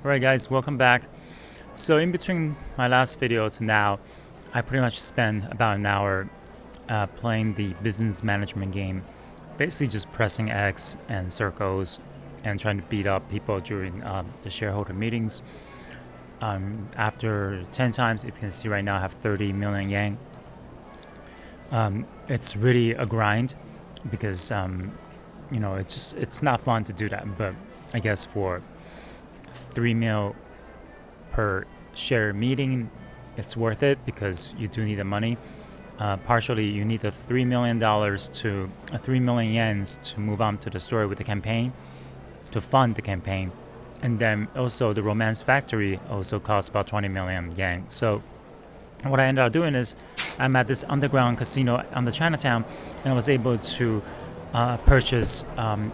Alright guys, welcome back. So in between my last video to now, I pretty much spent about an hour playing the business management game. Basically just pressing X and circles and trying to beat up people during the shareholder meetings. After 10 times, if you can see right now, I have 30 million yen. It's really a grind because you know, it's not fun to do that, but I guess for 3 mil per share meeting, it's worth it because you do need the money. Partially, you need the $3 million to 3 million yens to move on to the story with the campaign, to fund the campaign, and then also the romance factory also costs about 20 million yen. So what I ended up doing is I'm at this underground casino on the Chinatown, and I was able to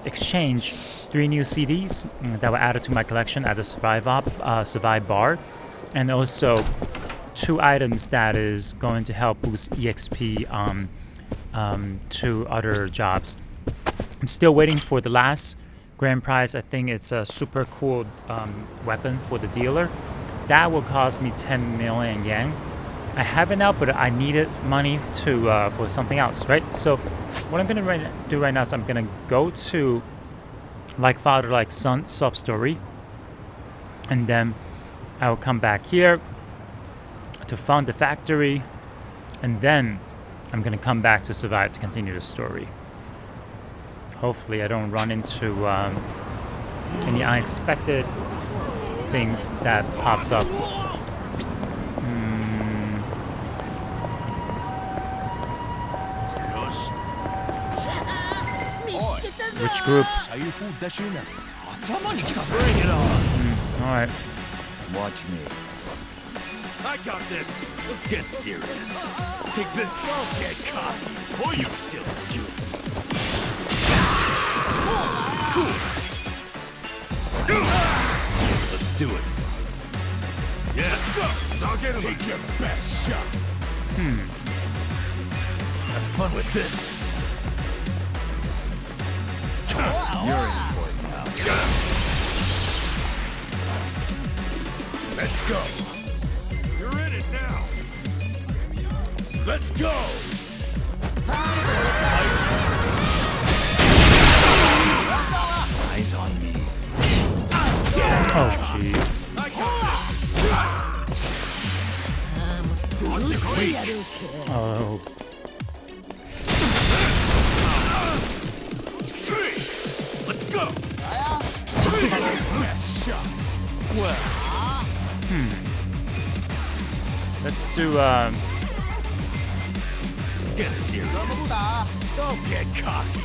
exchange 3 new CDs that were added to my collection at the Survive bar, and also 2 items that is going to help boost EXP to other jobs. I'm still waiting for the last grand prize. I think it's a super cool weapon for the dealer. That will cost me 10 million yen. I have it now, but I needed money to for something else, right? So what I'm gonna do right now is I'm gonna go to Like Father Like Son sub-story, and then I'll come back here to fund the factory, and then I'm gonna come back to Survive to continue the story. Hopefully I don't run into any unexpected things that pops up. Which group? Bring it on. Alright. Watch me. I got this. Get serious. Take this. Get cocky. Boy, you still do. Let's do it. Yeah, let's go. I'll get him. Take your best shot. Have fun with this. You're in for it now. Let's go. You're in it now. Let's go. Eyes on me. Oh, gee. I got this. On this week. Oh. Let's go. Best shot. Well. Let's do Get serious. Don't get cocky.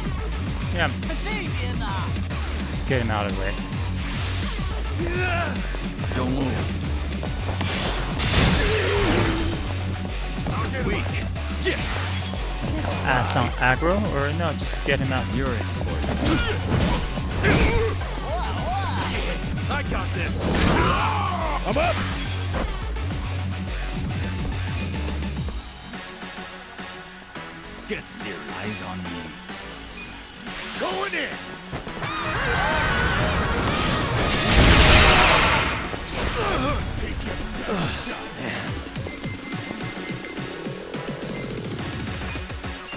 yeah. Let's get him out of the way. Don't move. Weak. Yeah. Some aggro, or no, just get him out. You're in for it. I got this. I'm up. Get serious. Eyes on me. Going in. Take your best shot.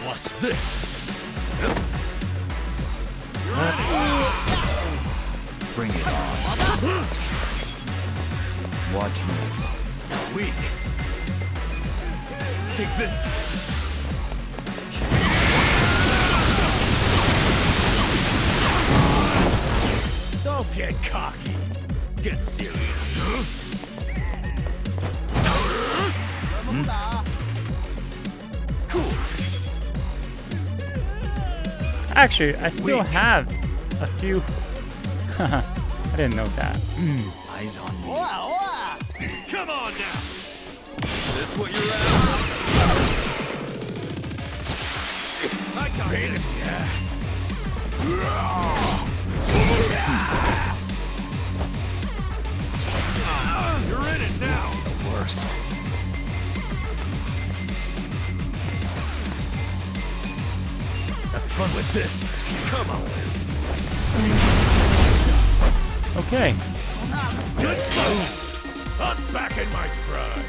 Watch this. Bring it on. Watch me. Weak. Take this. Don't get cocky. Get serious. Cool. Actually, I still have a few. I didn't know that. Eyes on me. Come on now. This what you're at? I got it. Yes. You're in it now. This is the worst. Have fun with this. Come on. Okay. Good move! I'm back in my prime!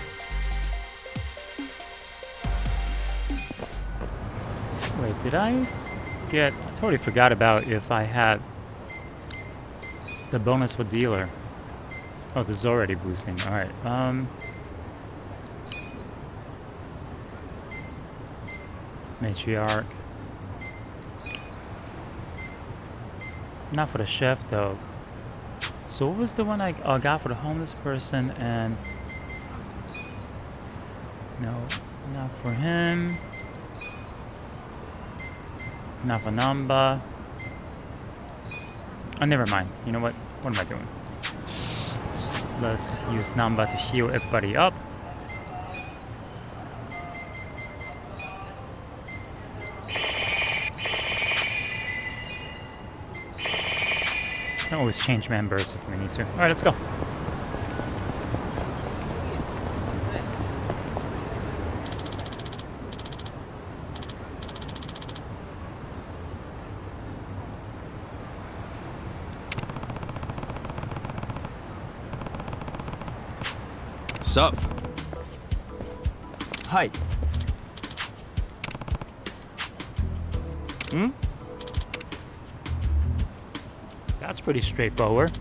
Wait, did I get... I totally forgot about if I had the bonus for dealer. Oh, this is already boosting. Alright, Matriarch. Not for the chef, though. So what was the one I got for the homeless person and... No, not for him. Not for Namba. Oh, never mind. You know what? What am I doing? Let's use Namba to heal everybody up. I can always change members if we need to. Alright, let's go. Sup? Hi. That's pretty straightforward.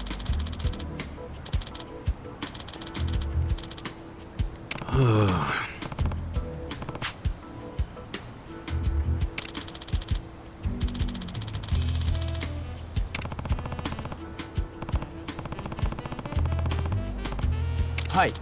Hi.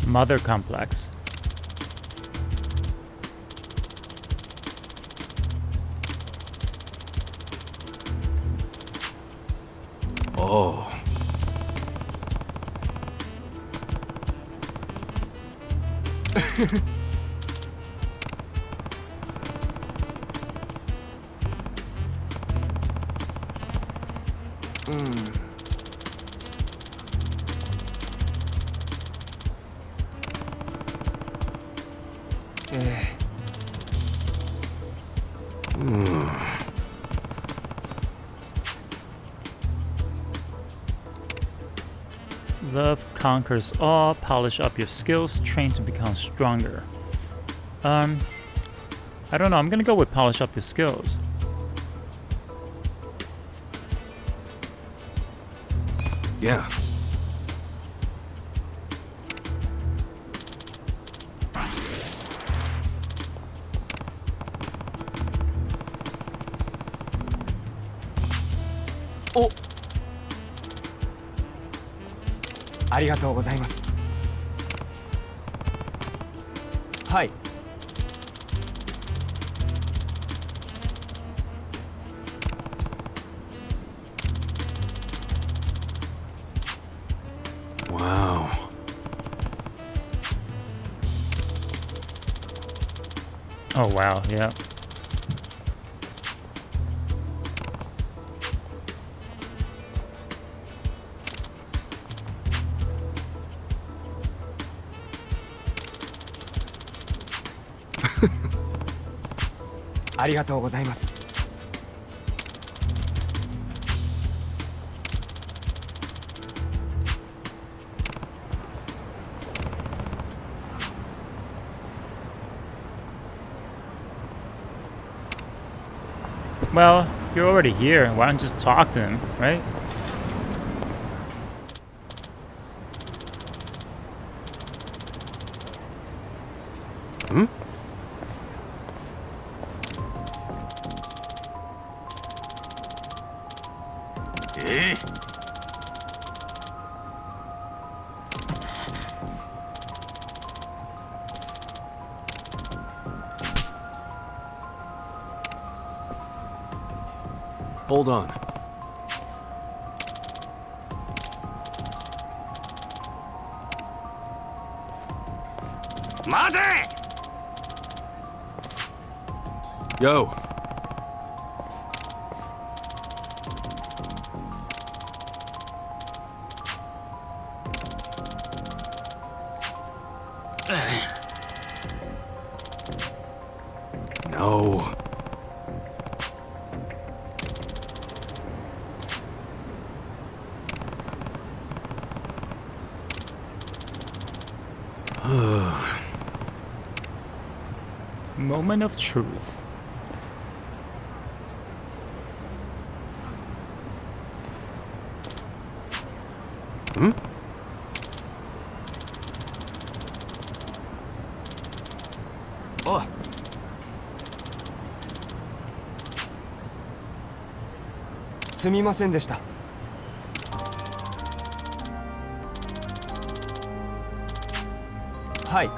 Mother complex. Oh. Love conquers all. Polish up your skills. Train to become stronger. I don't know. I'm gonna go with polish up your skills. Yeah. Oh. ありがとうございます。はい。Wow. Oh wow, yeah. A ありがとうございます。Well, you're already here. Why don't you just talk to him, right? Hmm? Eh? Hold on. Mate! Yo. No. Moment of truth. Hmm? Oh. すみませんでした。はい。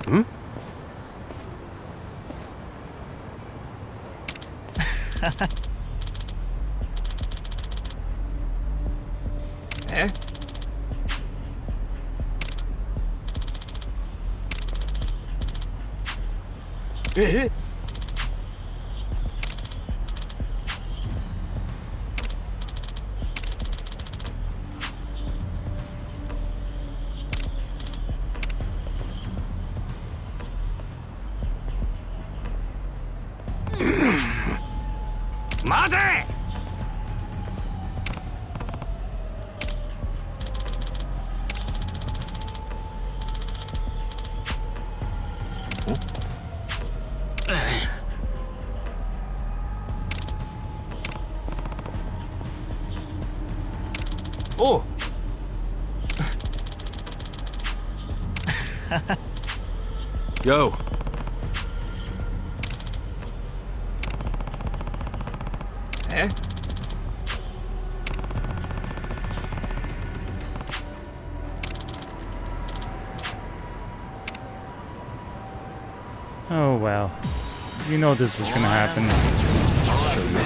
Hmm? Eh? Eh? Mate! Oh. Yo. Eh? Oh well. You know this was gonna happen.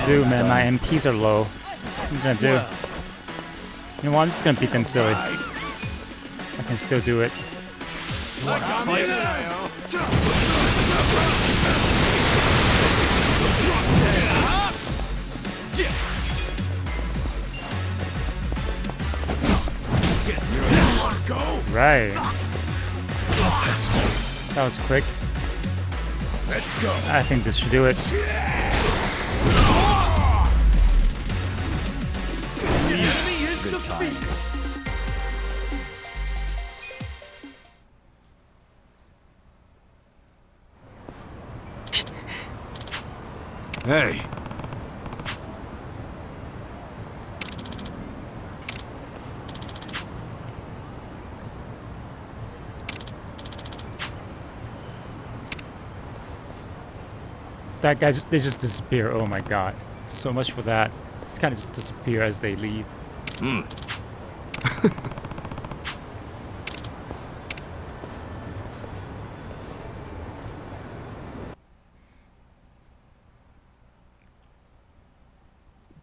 Dude, man, my MPs are low. What am I gonna do? You know what? I'm just gonna beat them silly. I can still do it. Right. That was quick. Let's go. I think this should do it. Good times. Hey. That guy they just disappear. Oh my god. So much for that. It's kind of just disappear as they leave.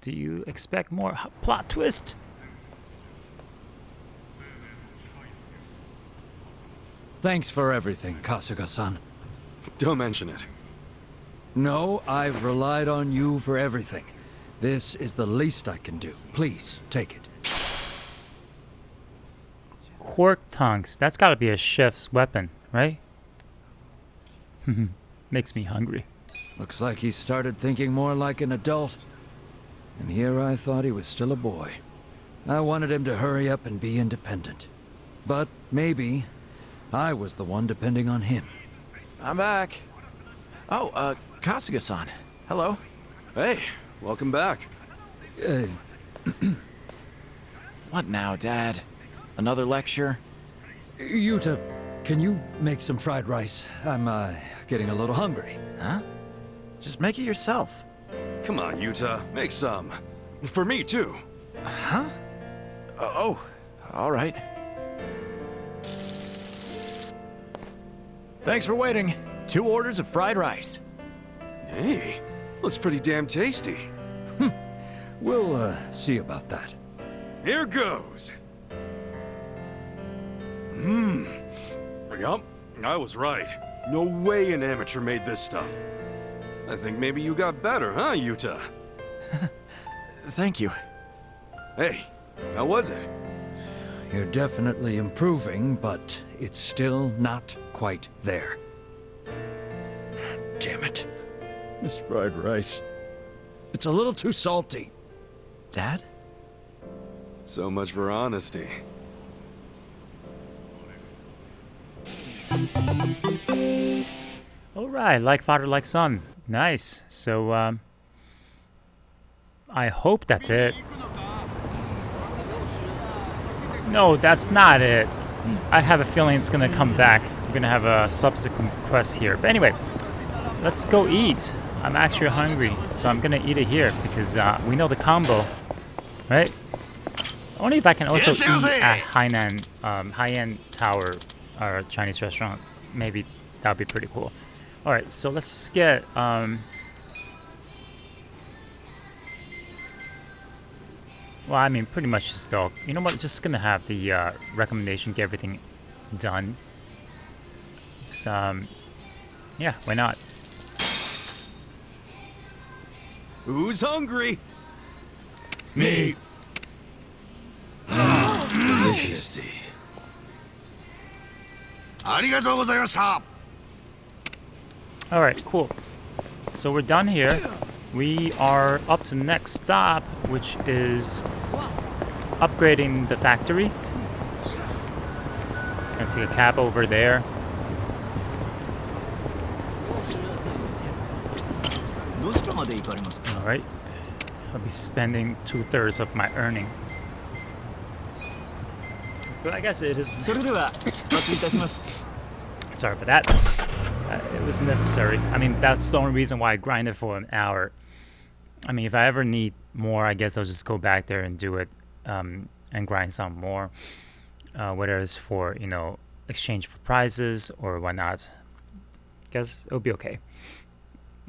Do you expect more plot twist? Thanks for everything, Kasuga-san. Don't mention it. No, I've relied on you for everything. This is the least I can do. Please, take it. Quark tongues. That's gotta be a chef's weapon, right? Makes me hungry. Looks like he started thinking more like an adult. And here I thought he was still a boy. I wanted him to hurry up and be independent. But maybe I was the one depending on him. I'm back. Oh, Kasuga-san. Hello. Hey, welcome back. What now, Dad? Another lecture? Yuta, can you make some fried rice? I'm, getting a little hungry. Huh? Just make it yourself. Come on, Yuta, make some. For me, too. Huh? Oh, all right. Thanks for waiting. 2 orders of fried rice. Hey, looks pretty damn tasty. We'll, see about that. Here goes. Yup, I was right. No way an amateur made this stuff. I think maybe you got better, huh, Yuta? Thank you. Hey, how was it? You're definitely improving, but it's still not quite there. Damn it. This fried rice. It's a little too salty. Dad? So much for honesty. Alright, like father, like son. Nice. So, I hope that's it. No, that's not it. I have a feeling it's gonna come back. We're gonna have a subsequent quest here. But anyway, let's go eat. I'm actually hungry, so I'm gonna eat it here because we know the combo, right? I wonder if I can also eat at high-end tower or Chinese restaurant. Maybe that would be pretty cool. All right, so let's just get well, I mean, pretty much just though. You know what? Just gonna have the recommendation, get everything done. So, yeah, why not? Who's hungry? Me. Delicious. ありがとうございました。 All right, cool. So we're done here. We are up to the next stop, which is upgrading the factory. Gonna take a cab over there. どちらまで行かれますか? All right. I'll be spending 2/3 of my earning. But I guess it is. それでは出発いたします。 Sorry about that. It was necessary. I mean, that's the only reason why I grinded for an hour. I mean, if I ever need more, I guess I'll just go back there and do it and grind some more. Whether it's for, you know, exchange for prizes or whatnot. Guess it'll be okay.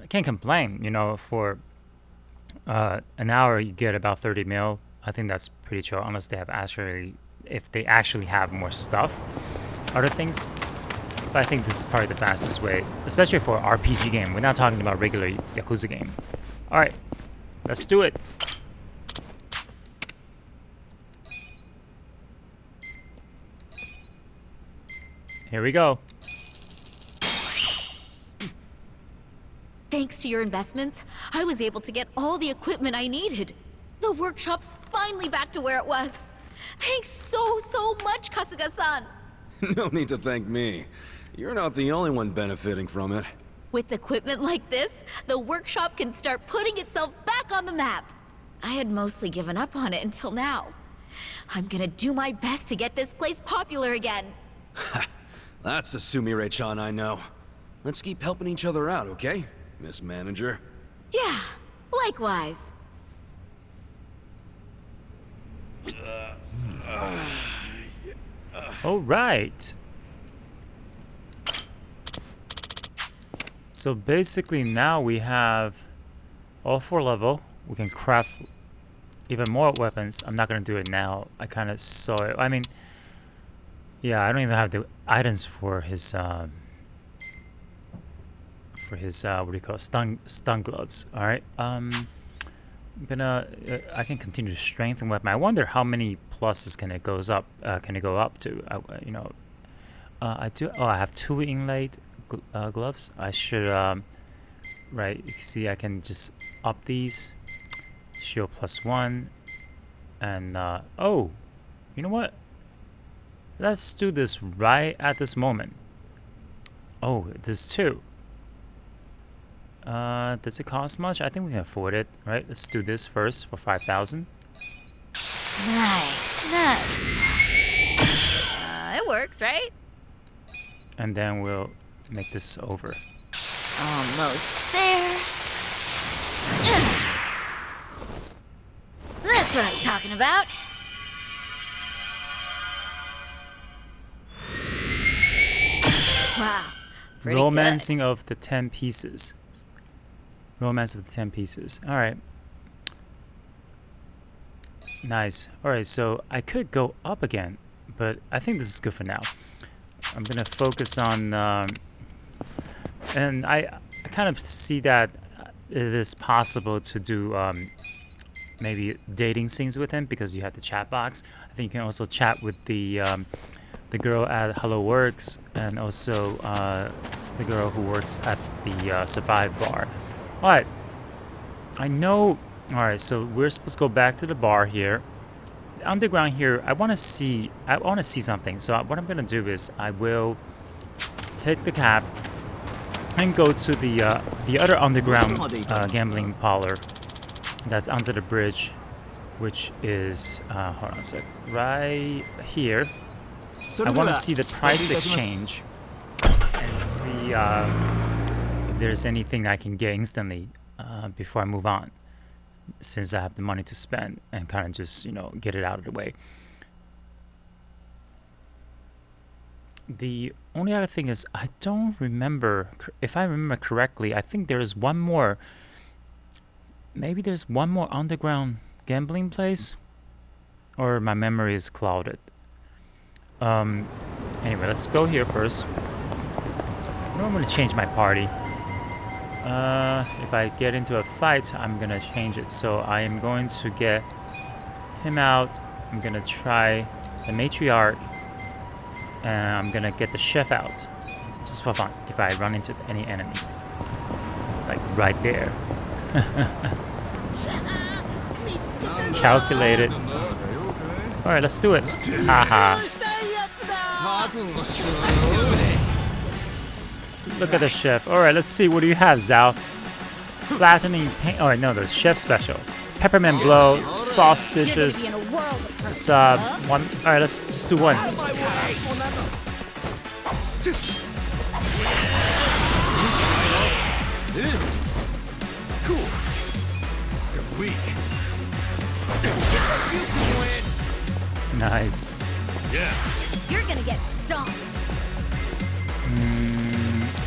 I can't complain, you know, for an hour you get about 30 mil. I think that's pretty chill, unless they have if they actually have more stuff, other things. But I think this is probably the fastest way, especially for an RPG game. We're not talking about regular Yakuza game. Alright, let's do it. Here we go. Thanks to your investments, I was able to get all the equipment I needed. The workshop's finally back to where it was. Thanks so much, Kasuga-san. No need to thank me. You're not the only one benefiting from it. With equipment like this, the workshop can start putting itself back on the map. I had mostly given up on it until now. I'm gonna do my best to get this place popular again. That's the Sumire-chan I know. Let's keep helping each other out, okay, Miss Manager? Yeah, likewise. All right. So basically now we have all 4 level. We can craft even more weapons. I'm not gonna do it now. I kind of saw it. I mean, yeah, I don't even have the items for his what do you call it? Stun gloves. All right. I'm gonna I can continue to strengthen weapon. I wonder how many pluses can it go up to? You know, I do. Oh, I have 2 inlaid gloves. I should right. You see, I can just up these. Shield +1. And, oh, you know what? Let's do this right at this moment. Oh, this too. Does it cost much? I think we can afford it, right? Let's do this first for 5,000. Nice. It works, right? And then we'll make this over. Almost there. That's what I'm talking about. Wow. Pretty Romancing of the 10 pieces. Romance of the 10 pieces. Alright. Nice. Alright, so I could go up again, but I think this is good for now. I'm gonna focus on... and I kind of see that it is possible to do maybe dating scenes with him because you have the chat box. I think you can also chat with the girl at Hello Works and also the girl who works at the Survive bar. Alright. I know... Alright, so we're supposed to go back to the bar here. The underground here, I want to see something. So what I'm going to do is I will take the cab and go to the other underground gambling parlor that's under the bridge, which is... hold on a sec. Right here. I want to see the price exchange and see if there's anything I can get instantly before I move on, since I have the money to spend and kind of just, you know, get it out of the way. The only other thing is I don't remember, if I remember correctly, I think there's one more, maybe there's one more underground gambling place, or my memory is clouded. Anyway, let's go here first. I know I'm gonna change my party. If I get into a fight, I'm gonna change it. So I am going to get him out. I'm gonna try the matriarch, and I'm gonna get the chef out, just for fun. If I run into any enemies, like right there. It's calculated. All right, let's do it. Haha. Look at the chef. Alright, let's see. What do you have, Zhao? Flattening paint. Oh, no, the chef special. Peppermint blow, sauce dishes. Let's, one. Alright, let's just do one. Cool. You're weak. Nice. Yeah. You're gonna get stomped.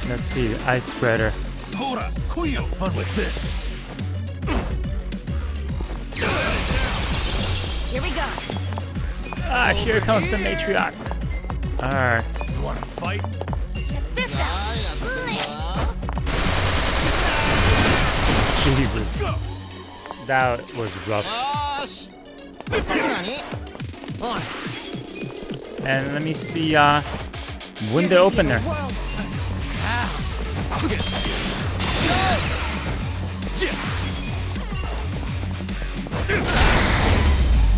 Let's see, the ice spreader. Hora, Kuyo, fun with this. Here we go. Ah, here comes the matriarch. Alright. You wanna fight? Check this out. Jesus. That was rough. And let me see, window opener. I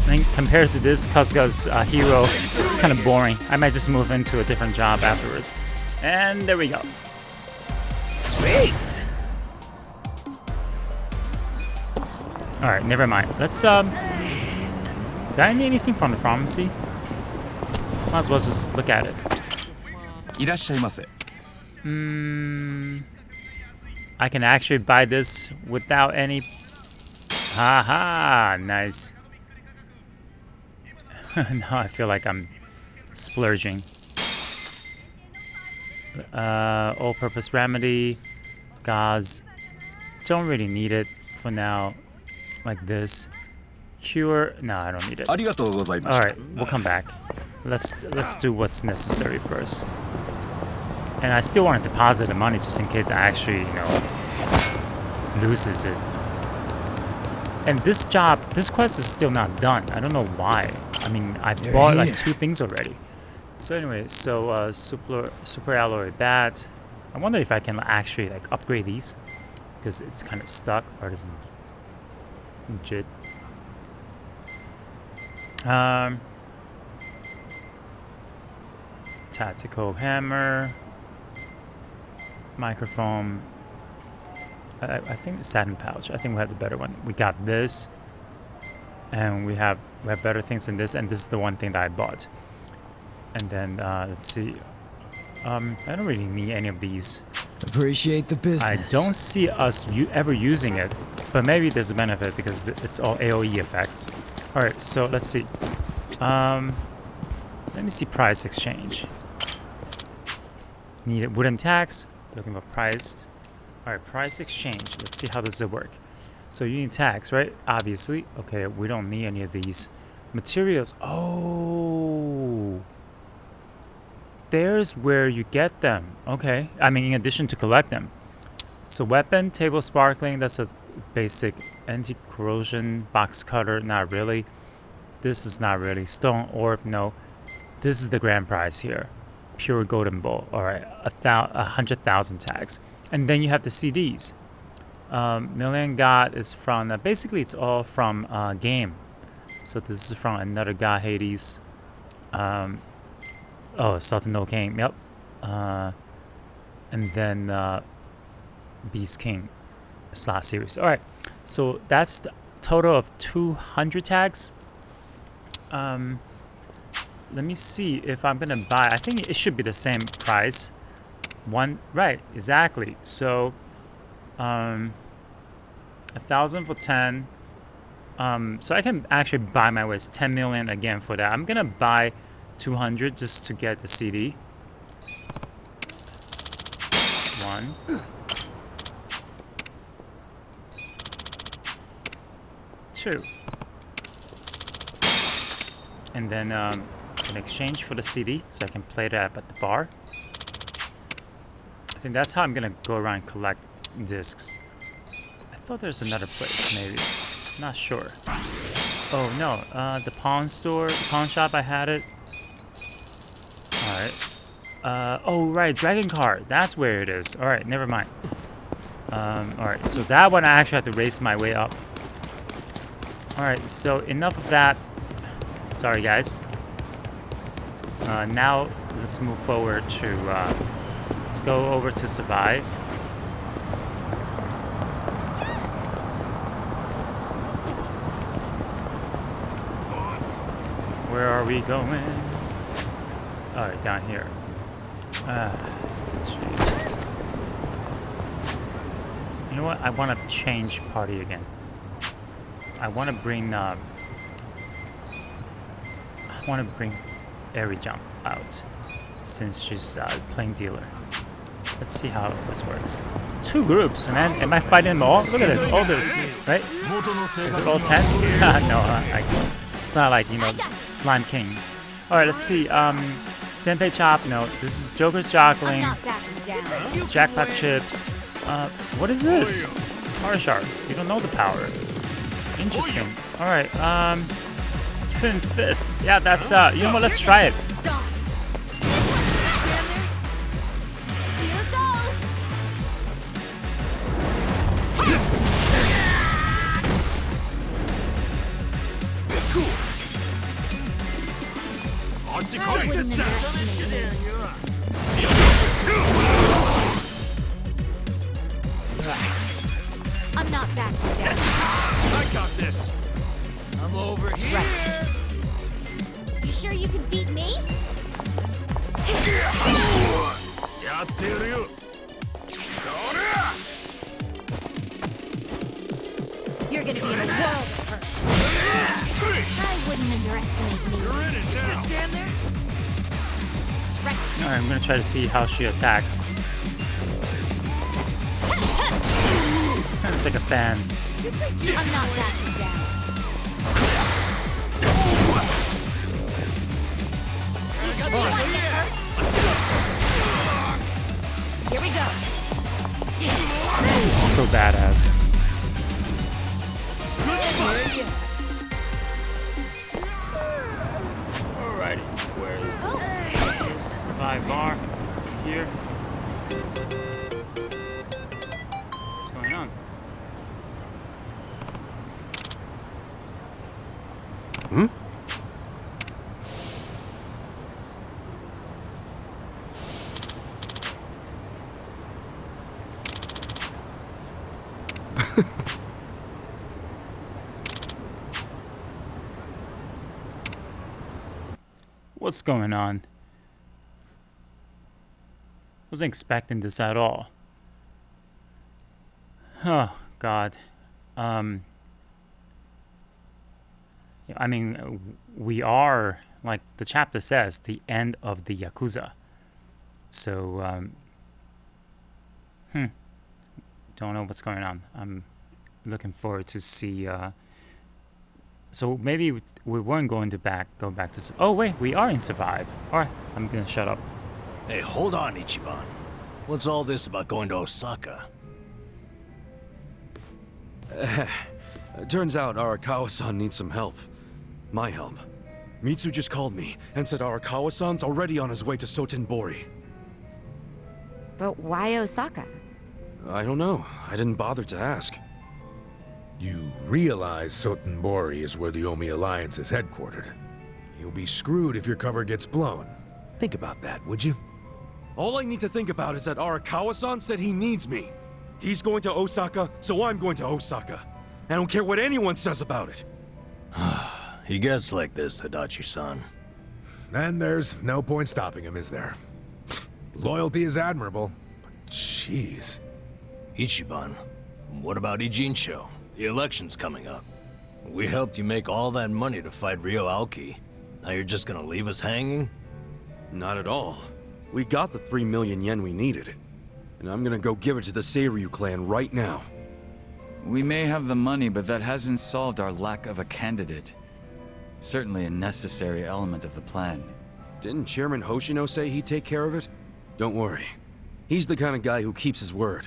think compared to this, Kasuga's hero, it's kind of boring. I might just move into a different job afterwards. And there we go. Sweet. Alright, never mind. Let's, did I need anything from the pharmacy? Might as well just look at it. I can actually buy this without any... Haha, nice. Now I feel like I'm splurging. All-purpose remedy, gauze. Don't really need it for now. Like this. Cure. No, I don't need it. All right, we'll come back. Let's do what's necessary first. And I still want to deposit the money just in case I actually, you know, loses it. And this quest is still not done. I don't know why. I mean, I bought like 2 things already. So anyway, so super alloy bat. I wonder if I can actually like upgrade these, because it's kind of stuck, or does it? Legit. Tactical hammer. Microphone. I think the satin pouch. I think we have the better one. We got this, and we have better things than this, and this is the one thing that I bought. And then let's see. I don't really need any of these. Appreciate the business. I don't see us ever using it, but maybe there's a benefit because it's all AOE effects. All right, so let's see. Let me see price exchange. Need wooden tax. Looking for price. All right, price exchange. Let's see how does it work. So you need tax, right? Obviously. Okay, we don't need any of these materials. Oh, there's where you get them. Okay, I mean in addition to collect them. So weapon, table sparkling. That's a basic anti-corrosion box cutter. Not really. This is not really stone orb. No, this is the grand prize here. Pure golden bowl. All right, 100,000 tags. And then you have the CDs. Million God is from, basically it's all from game. So this is from another God, Hades. Oh, Sultan No King, yep. And then Beast King slot series. All right, so that's the total of 200 tags. Let me see if I'm gonna buy. I think it should be the same price. One, right, exactly. So 1,000 for 10. So I can actually buy my way. It's 10 million again for that. I'm gonna buy 200 just to get the CD. 1. 2. And then in exchange for the CD, so I can play that at the bar. I think that's how I'm gonna go around and collect discs. I thought there's another place, maybe. Not sure. Oh no, the pawn store, the pawn shop, I had it. Alright. Oh right, Dragon Card, that's where it is. Alright, never mind. Alright, so that one I actually have to race my way up. Alright, so enough of that. Sorry guys. Now let's move forward to let's go over to survive. Where are we going? Alright, down here. Jeez. You know what? I want to change party again. I want to bring Airy Jump out since she's playing dealer. Let's see how this works. 2 groups, man. Am I fighting them all? Look at this, all this, right? Is it all 10? No, it's not like, you know, Slime King. All right, let's see. Senpai Chop, no. This is Joker's Jockling. Jackpot Chips. What is this? Power Shark. You don't know the power. Interesting. All right. Twin Fist. Yeah, that's you know what? Let's try it. I'm not backing down. I got this. I'm over here. Right. You sure you can beat me? You're gonna be in a world of hurt. I wouldn't underestimate me. You're in it now. Stand there. Right. Alright, I'm gonna try to see how she attacks. It's like a fan. I'm not backing down. You sure you want to get hurt? Here we go. This is so badass. Alrighty, where is the survive bar? Here. What's going on? What's going on? Wasn't expecting this at all. Oh, God. I mean, we are, like the chapter says, the end of the Yakuza. So, don't know what's going on. I'm looking forward to see. So maybe we weren't going to go back to. Oh wait, we are in Survive. All right, I'm gonna shut up. Hey, hold on, Ichiban. What's all this about going to Osaka? Turns out Arakawa-san needs some help. My help. Mitsu just called me and said Arakawa-san's already on his way to Sotenbori. But why Osaka? I don't know. I didn't bother to ask. You realize Sotenbori is where the Omi Alliance is headquartered. You'll be screwed if your cover gets blown. Think about that, would you? All I need to think about is that Arakawa-san said he needs me. He's going to Osaka, so I'm going to Osaka. I don't care what anyone says about it. He gets like this, Tadachi-san. Then there's no point stopping him, is there? Loyalty is admirable, but jeez. Ichiban, what about Ijincho? The election's coming up. We helped you make all that money to fight Ryo Aoki. Now you're just gonna leave us hanging? Not at all. We got the 3 million yen we needed. And I'm gonna go give it to the Seiryu clan right now. We may have the money, but that hasn't solved our lack of a candidate. Certainly a necessary element of the plan. Didn't Chairman Hoshino say he'd take care of it? Don't worry. He's the kind of guy who keeps his word.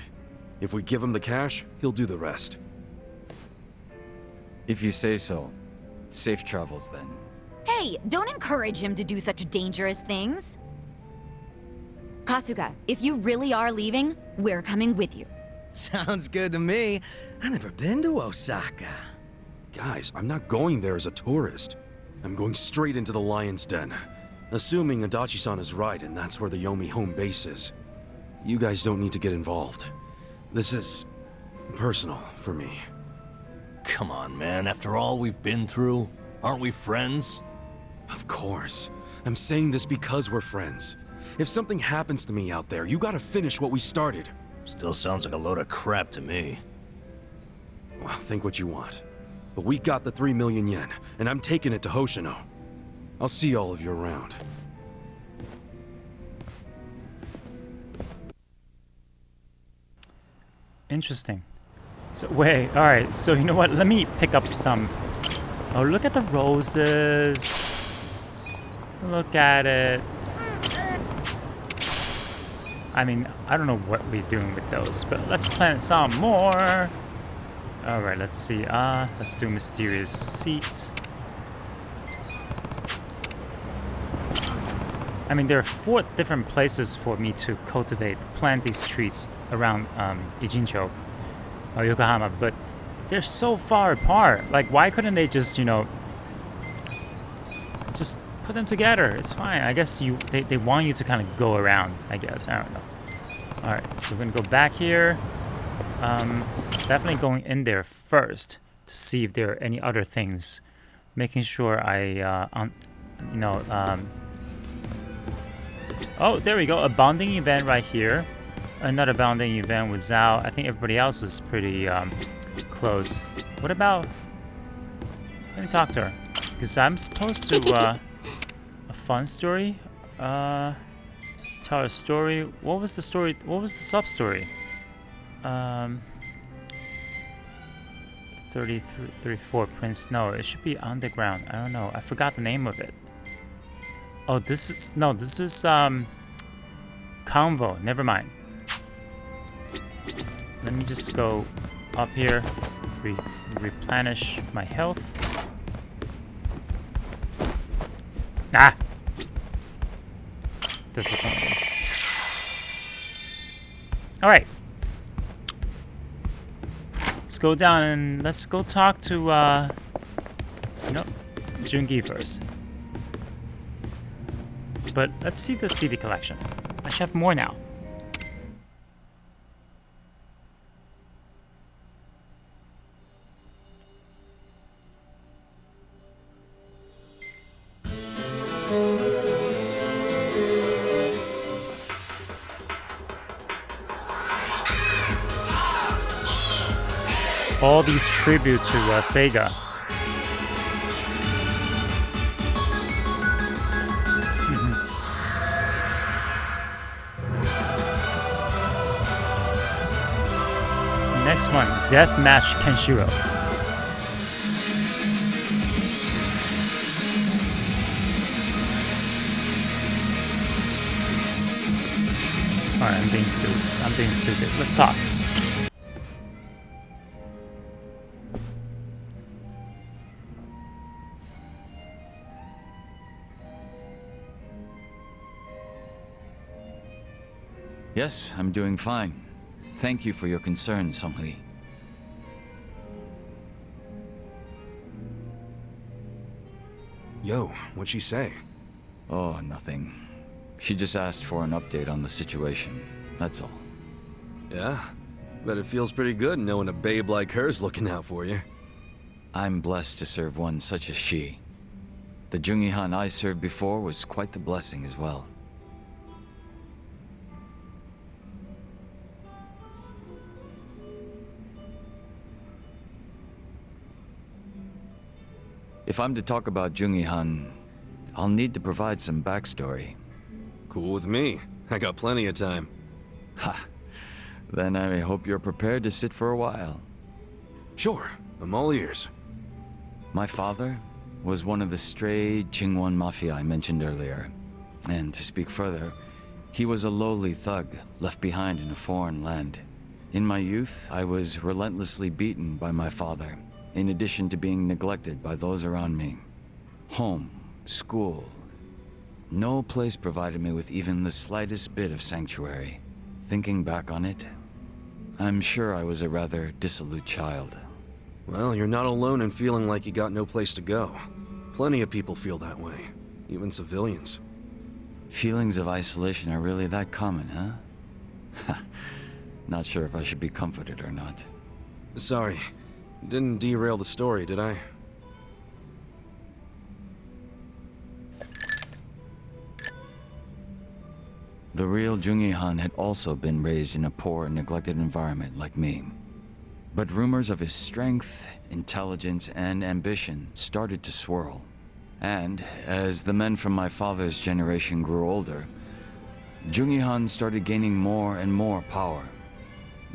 If we give him the cash, he'll do the rest. If you say so. Safe travels, then. Hey, don't encourage him to do such dangerous things. Kasuga, if you really are leaving, we're coming with you. Sounds good to me. I've never been to Osaka. Guys, I'm not going there as a tourist. I'm going straight into the Lion's Den. Assuming Adachi-san is right and that's where the Yomi home base is. You guys don't need to get involved. This is personal for me. Come on, man. After all we've been through, aren't we friends? Of course. I'm saying this because we're friends. If something happens to me out there, you gotta finish what we started. Still sounds like a load of crap to me. Well, think what you want. But we got the 3 million yen, and I'm taking it to Hoshino. I'll see all of you around. Interesting. So wait, all right. So you know what? Let me pick up some. Oh, look at the roses. Look at it. I mean, I don't know what we're doing with those, but let's plant some more. All right, let's see. Let's do mysterious seeds. I mean, there are 4 different places for me to plant these trees around Ijincho or Yokohama, but they're so far apart. Like, why couldn't they just, you know, just put them together? It's fine. I guess they want you to kind of go around, I guess. I don't know. All right, so we're gonna go back here. Definitely going in there first to see if there are any other things. Making sure oh, there we go. A bonding event right here. Another bonding event with Zhao. I think everybody else was pretty close. What about... Let me talk to her. Because I'm supposed to... a fun story? Tell a story. What was the story? What was the sub-story? 34 Prince. No, it should be underground. I don't know. I forgot the name of it. Oh, this is... No, this is... Convo. Never mind. Let me just go up here. Replenish my health. Ah! Disappointing. Alright. Let's go down and let's go talk to, no, Jungi first. But let's see the CD collection. I should have more now. all these tribute to Sega. Next one, Deathmatch Kenshiro. Alright, I'm being stupid. Let's talk. Yes, I'm doing fine. Thank you for your concern, Song-hee. Yo, what'd she say? Oh, nothing. She just asked for an update on the situation. That's all. Yeah? Bet it feels pretty good knowing a babe like her's looking out for you. I'm blessed to serve one such as she. The Jungi-han I served before was quite the blessing as well. If I'm to talk about Jungi-han, I'll need to provide some backstory. Cool with me. I got plenty of time. Ha! Then I hope you're prepared to sit for a while. Sure, I'm all ears. My father was one of the stray Jingwon Mafia I mentioned earlier. And to speak further, he was a lowly thug left behind in a foreign land. In my youth, I was relentlessly beaten by my father, in addition to being neglected by those around me. Home, school, no place provided me with even the slightest bit of sanctuary. Thinking back on it, I'm sure I was a rather dissolute child. Well, you're not alone in feeling like you got no place to go. Plenty of people feel that way, even civilians. Feelings of isolation are really that common, huh? Not sure if I should be comforted or not. Sorry, didn't derail the story, did I? The real Jungi-han had also been raised in a poor and neglected environment like me. But rumors of his strength, intelligence, and ambition started to swirl. And as the men from my father's generation grew older, Jungi-han started gaining more and more power.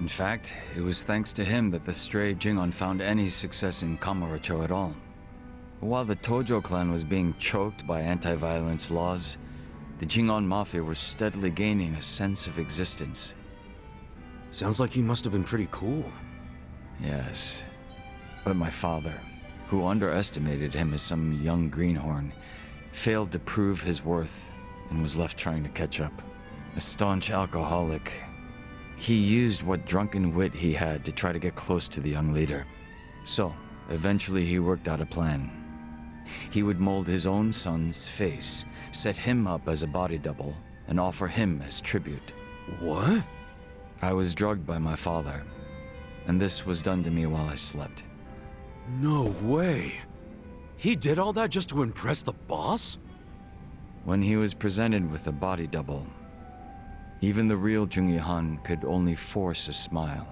In fact, it was thanks to him that the stray Jingon found any success in Kamurocho at all. While the Tojo clan was being choked by anti-violence laws, the Jingon Mafia were steadily gaining a sense of existence. Sounds like he must have been pretty cool. Yes, but my father, who underestimated him as some young greenhorn, failed to prove his worth and was left trying to catch up. A staunch alcoholic, he used what drunken wit he had to try to get close to the young leader. So, eventually he worked out a plan. He would mold his own son's face, set him up as a body double, and offer him as tribute. What? I was drugged by my father, and this was done to me while I slept. No way. He did all that just to impress the boss? When he was presented with a body double, even the real Jungi-han could only force a smile.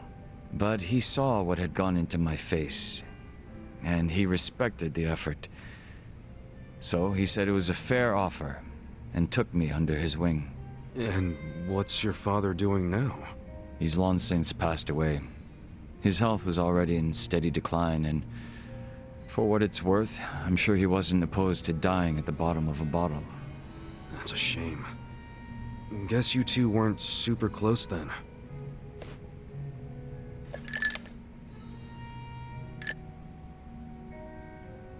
But he saw what had gone into my face, and he respected the effort. So he said it was a fair offer, and took me under his wing. And what's your father doing now? He's long since passed away. His health was already in steady decline, and for what it's worth, I'm sure he wasn't opposed to dying at the bottom of a bottle. That's a shame. Guess you two weren't super close then.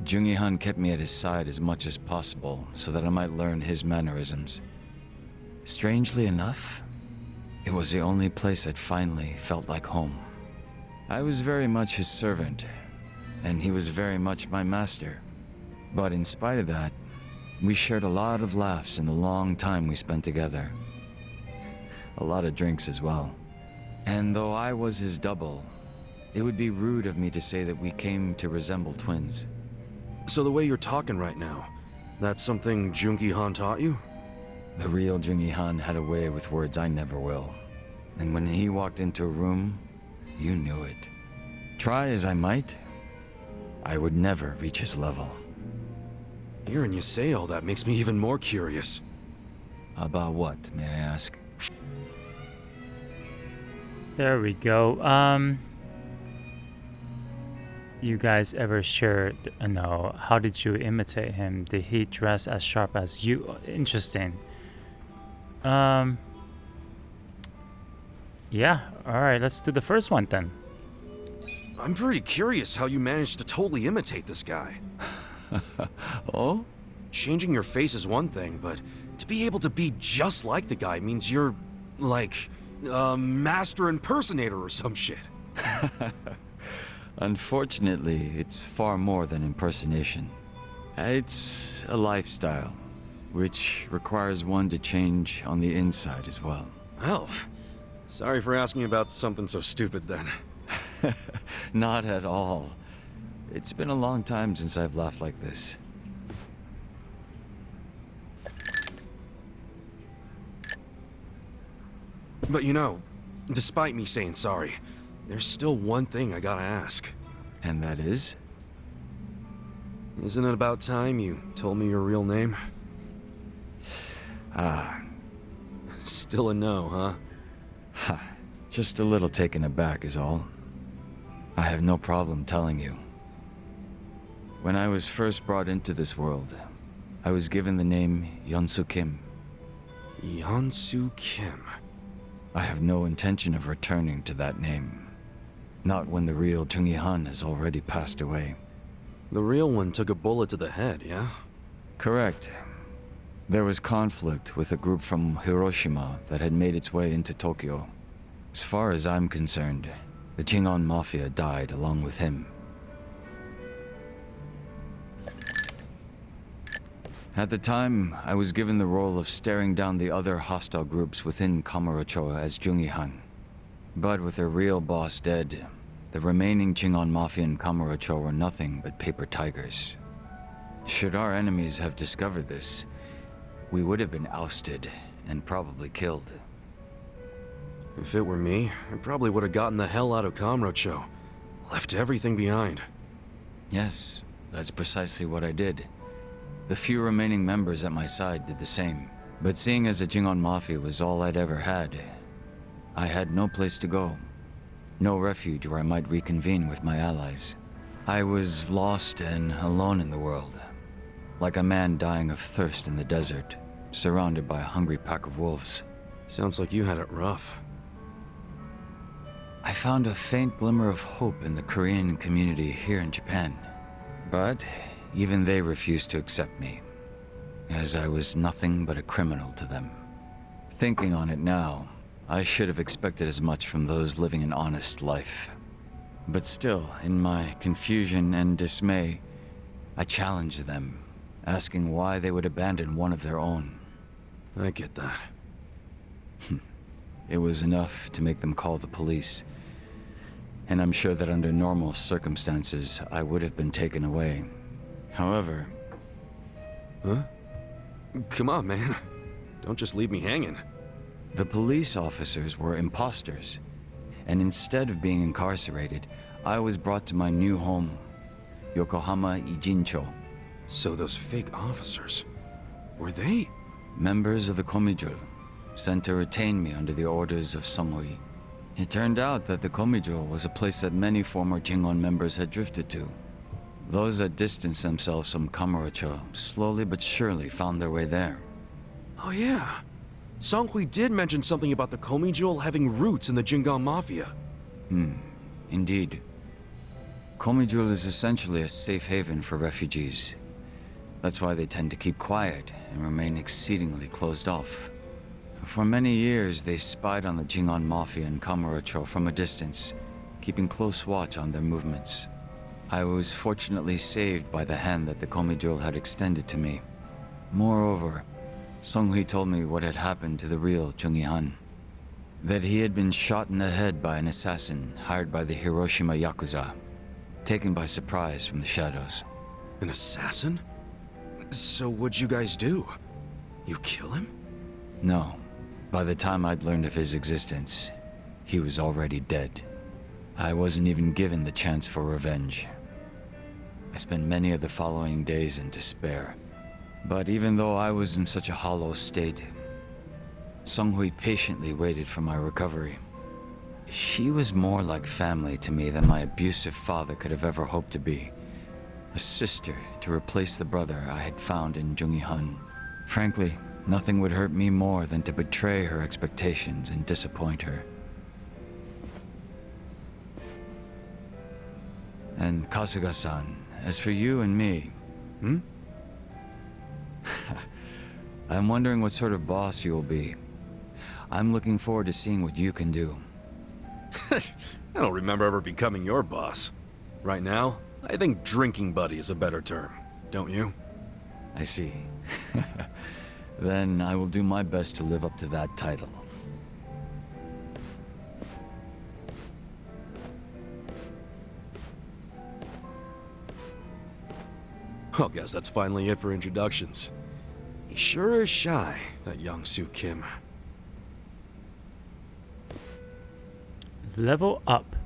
Jungi-han kept me at his side as much as possible so that I might learn his mannerisms. Strangely enough, it was the only place that finally felt like home. I was very much his servant, and he was very much my master. But in spite of that, we shared a lot of laughs in the long time we spent together. A lot of drinks as well. And though I was his double, it would be rude of me to say that we came to resemble twins. So the way you're talking right now, that's something Jungi-han taught you? The real Jungi-han had a way with words I never will. And when he walked into a room, you knew it. Try as I might, I would never reach his level. Hearing you say all that makes me even more curious. About what, may I ask? There we go. You guys ever shared? No. How did you imitate him? Did he dress as sharp as you? Interesting. Yeah. All right. Let's do the first one then. I'm pretty curious how you managed to totally imitate this guy. Oh? Changing your face is one thing, but to be able to be just like the guy means you're, like, a master impersonator or some shit. Unfortunately, it's far more than impersonation. It's a lifestyle, which requires one to change on the inside as well. Well, sorry for asking about something so stupid then. Not at all. It's been a long time since I've laughed like this. But you know, despite me saying sorry, there's still one thing I gotta ask. And that is? Isn't it about time you told me your real name? Still a no, huh? Ha. Just a little taken aback is all. I have no problem telling you. When I was first brought into this world, I was given the name Yeonsu Kim. Yeonsu Kim. I have no intention of returning to that name. Not when the real Jungi Han has already passed away. The real one took a bullet to the head, yeah? Correct. There was conflict with a group from Hiroshima that had made its way into Tokyo. As far as I'm concerned, the Jingon Mafia died along with him. At the time, I was given the role of staring down the other hostile groups within Kamurocho as Jungi Han. But with their real boss dead, the remaining Jingon Mafia in Kamurocho were nothing but paper tigers. Should our enemies have discovered this, we would have been ousted and probably killed. If it were me, I probably would have gotten the hell out of Kamurocho. Left everything behind. Yes, that's precisely what I did. The few remaining members at my side did the same. But seeing as the Jingon Mafia was all I'd ever had, I had no place to go. No refuge where I might reconvene with my allies. I was lost and alone in the world. Like a man dying of thirst in the desert, surrounded by a hungry pack of wolves. Sounds like you had it rough. I found a faint glimmer of hope in the Korean community here in Japan. But even they refused to accept me, as I was nothing but a criminal to them. Thinking on it now, I should have expected as much from those living an honest life. But still, in my confusion and dismay, I challenged them, asking why they would abandon one of their own. I get that. It was enough to make them call the police. And I'm sure that under normal circumstances, I would have been taken away. However... Huh? Come on, man. Don't just leave me hanging. The police officers were imposters. And instead of being incarcerated, I was brought to my new home, Yokohama Ijincho. So those fake officers, were they? Members of the Komijul, sent to retain me under the orders of Songhui. It turned out that the Komijul was a place that many former Jingon members had drifted to. Those that distanced themselves from Kamurocho slowly but surely found their way there. Oh yeah. Songhui did mention something about the Komijul having roots in the Jingon Mafia. Indeed. Komijul is essentially a safe haven for refugees. That's why they tend to keep quiet and remain exceedingly closed off. For many years, they spied on the Jingon Mafia in Kamurocho from a distance, keeping close watch on their movements. I was fortunately saved by the hand that the Komijul had extended to me. Moreover, Songhui told me what had happened to the real Jungi Han. That he had been shot in the head by an assassin hired by the Hiroshima Yakuza, taken by surprise from the shadows. An assassin? So what'd you guys do? You kill him? No. By the time I'd learned of his existence, he was already dead. I wasn't even given the chance for revenge. I spent many of the following days in despair. But even though I was in such a hollow state, Sunghui patiently waited for my recovery. She was more like family to me than my abusive father could have ever hoped to be. A sister to replace the brother I had found in Jungi-han. Frankly, nothing would hurt me more than to betray her expectations and disappoint her. And Kasuga-san, as for you and me... I'm wondering what sort of boss you'll be. I'm looking forward to seeing what you can do. I don't remember ever becoming your boss. Right now, I think drinking buddy is a better term, don't you? I see. Then I will do my best to live up to that title. Well, guess that's finally it for introductions. He sure is shy, that young Soo Kim. Level up.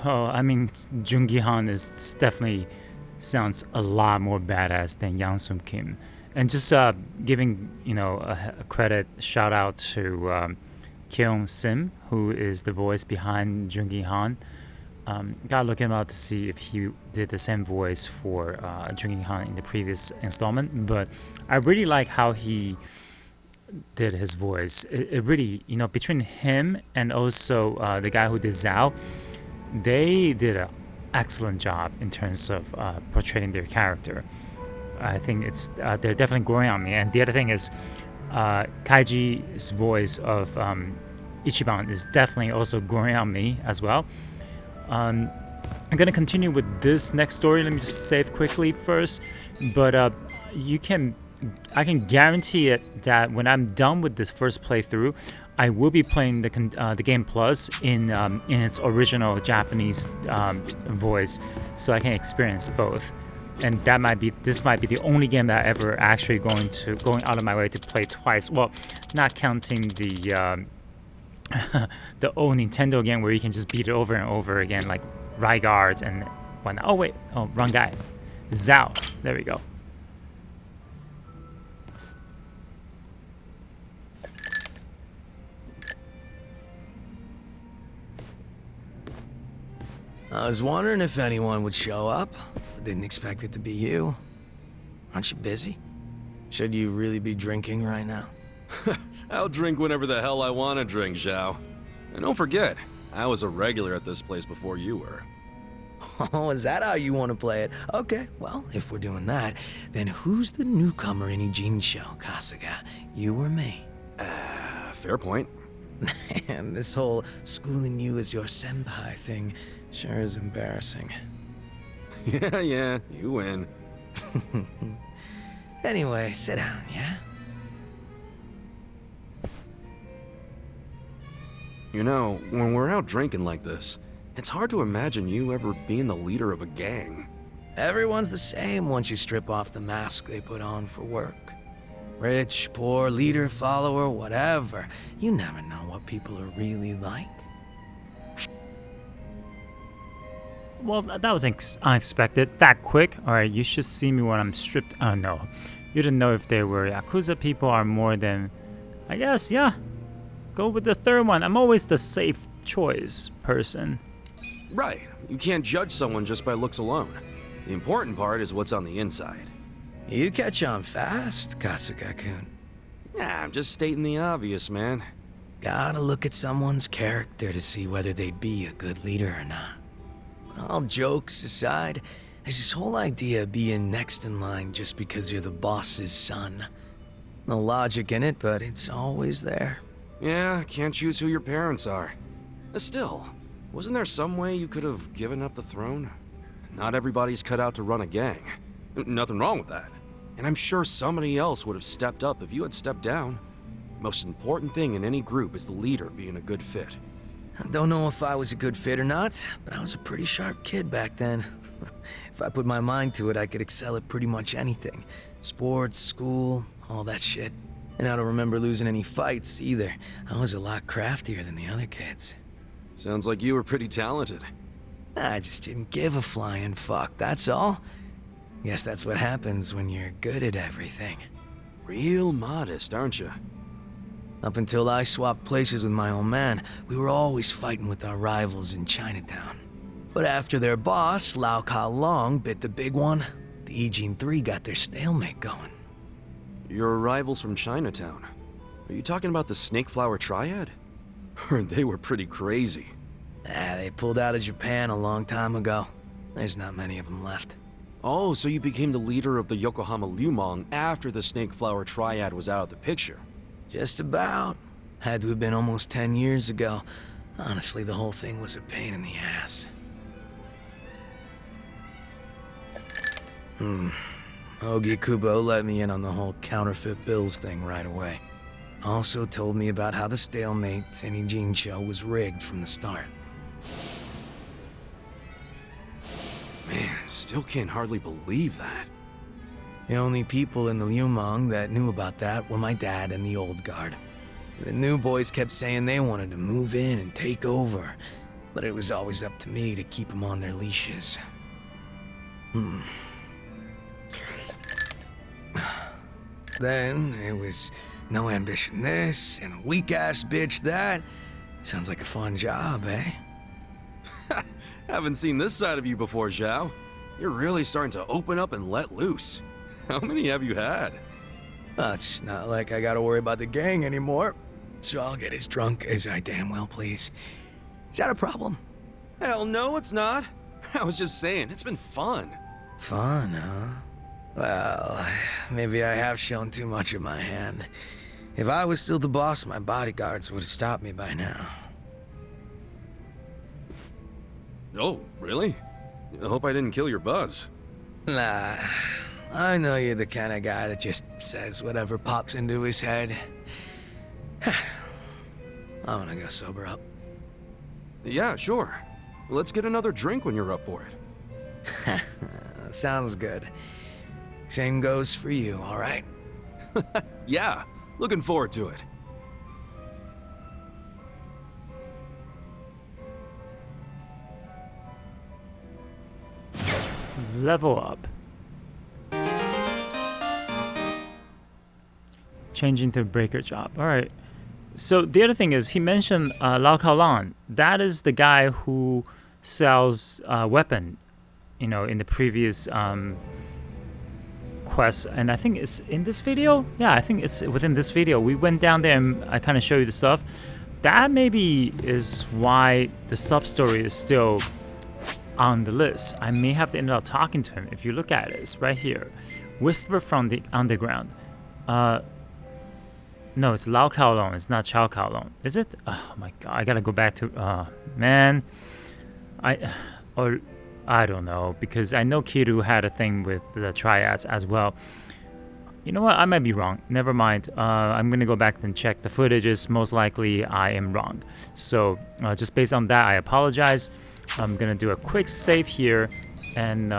Well, I mean, Jungi-han is definitely sounds a lot more badass than Yang Soo Kim. And just giving, a credit, shout out to Keong Sim, who is the voice behind Jungi-han. Gotta look him out to see if he did the same voice for Jungi-han in the previous installment. But I really like how he did his voice. It really, between him and also the guy who did Zhao, they did an excellent job in terms of portraying their character. I think they're definitely growing on me. And the other thing is, Kaji's voice of Ichiban is definitely also growing on me as well. I'm gonna continue with this next story. Let me just save quickly first. But I can guarantee it that when I'm done with this first playthrough, I will be playing the game plus in its original Japanese voice, so I can experience both. And this might be the only game that I ever actually going out of my way to play twice. Well, not counting the the old Nintendo game where you can just beat it over and over again, like Rygards and whatnot. Oh wait, wrong guy. Zhao. There we go. I was wondering if anyone would show up. Didn't expect it to be you. Aren't you busy? Should you really be drinking right now? I'll drink whenever the hell I want to drink, Zhao. And don't forget, I was a regular at this place before you were. Oh, is that how you want to play it? Okay, well, if we're doing that, then who's the newcomer in Ijincho, Kasuga? You or me? Fair point. And this whole schooling you as your senpai thing sure is embarrassing. Yeah, you win. Anyway, sit down, yeah? When we're out drinking like this, it's hard to imagine you ever being the leader of a gang. Everyone's the same once you strip off the mask they put on for work. Rich, poor, leader, follower, whatever. You never know what people are really like. Well, that was unexpected. That quick? Alright, you should see me when I'm stripped. Oh no. You didn't know if they were Yakuza people or more than... I guess, yeah. Go with the third one. I'm always the safe choice person. Right. You can't judge someone just by looks alone. The important part is what's on the inside. You catch on fast, Kasuga-kun. Yeah, I'm just stating the obvious, man. Gotta look at someone's character to see whether they'd be a good leader or not. All jokes aside, there's this whole idea of being next in line just because you're the boss's son. No logic in it, but it's always there. Yeah, can't choose who your parents are. Still, wasn't there some way you could have given up the throne? Not everybody's cut out to run a gang. Nothing wrong with that. And I'm sure somebody else would have stepped up if you had stepped down. Most important thing in any group is the leader being a good fit. I don't know if I was a good fit or not, but I was a pretty sharp kid back then. If I put my mind to it, I could excel at pretty much anything. Sports, school, all that shit. And I don't remember losing any fights, either. I was a lot craftier than the other kids. Sounds like you were pretty talented. I just didn't give a flying fuck, that's all. Guess that's what happens when you're good at everything. Real modest, aren't you? Up until I swapped places with my old man, we were always fighting with our rivals in Chinatown. But after their boss, Lau Ka Long, bit the big one, the Ijin 3 got their stalemate going. Your rivals from Chinatown. Are you talking about the Snake Flower Triad? They were pretty crazy. They pulled out of Japan a long time ago. There's not many of them left. Oh, so you became the leader of the Yokohama Liumang after the Snake Flower Triad was out of the picture. Just about. Had to have been almost 10 years ago. Honestly, the whole thing was a pain in the ass. Ogi Kubo let me in on the whole counterfeit bills thing right away. Also told me about how the stalemate in Ijincho was rigged from the start. Man, still can't hardly believe that. The only people in the Liumang that knew about that were my dad and the old guard. The new boys kept saying they wanted to move in and take over, but it was always up to me to keep them on their leashes. Then it was no ambition this, and a weak-ass bitch that. Sounds like a fun job, eh? Haven't seen this side of you before, Zhao. You're really starting to open up and let loose. How many have you had? It's not like I gotta worry about the gang anymore, so I'll get as drunk as I damn well please. Is that a problem? Hell no, it's not. I was just saying, it's been fun. Fun, huh? Well, maybe I have shown too much of my hand. If I was still the boss, my bodyguards would have stopped me by now. Oh, really? I hope I didn't kill your buzz. Nah, I know you're the kind of guy that just says whatever pops into his head. I'm gonna go sober up. Yeah, sure. Let's get another drink when you're up for it. Sounds good. Same goes for you, all right? Yeah, looking forward to it. Level up. Changing to breaker job. All right. So the other thing is, he mentioned Lau Kaolan. That is the guy who sells weapon, you know, in the previous quest. And I think it's in this video. Yeah, I think it's within this video. We went down there and I kind of show you the stuff. That maybe is why the sub story is still on the list. I may have to end up talking to him. If you look at it, it's right here. Whisper from the Underground. No, it's Lau Kaolong. It's not Chao Kaolong. Is it? Oh my god, I gotta go back to... man. I don't know, because I know Kiru had a thing with the triads as well. You know what? I might be wrong. Never mind. I'm gonna go back and check the footages. Most likely I am wrong. So just based on that, I apologize. I'm gonna do a quick save here, and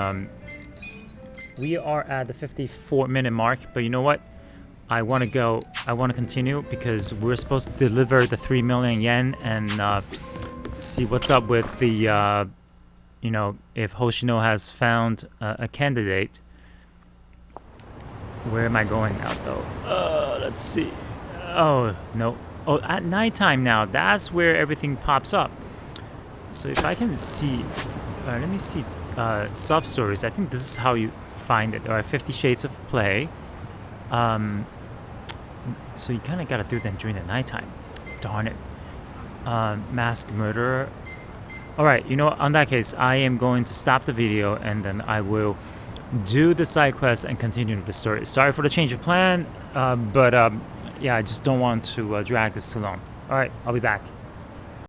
we are at the 54-minute mark. But you know what? I want to continue because we're supposed to deliver the 3 million yen and see what's up with the, you know, if Hoshino has found a candidate. Where am I going now, though? Let's see. Oh, no. Oh, at nighttime now. That's where everything pops up. So if I can see... let me see sub-stories. I think this is how you find it. All right, 50 Shades of Play. So you kind of got to do them during the nighttime. Darn it. Masked Murderer. Alright, you know what? On that case, I am going to stop the video and then I will do the side quest and continue the story. Sorry for the change of plan, but yeah, I just don't want to drag this too long. Alright, I'll be back.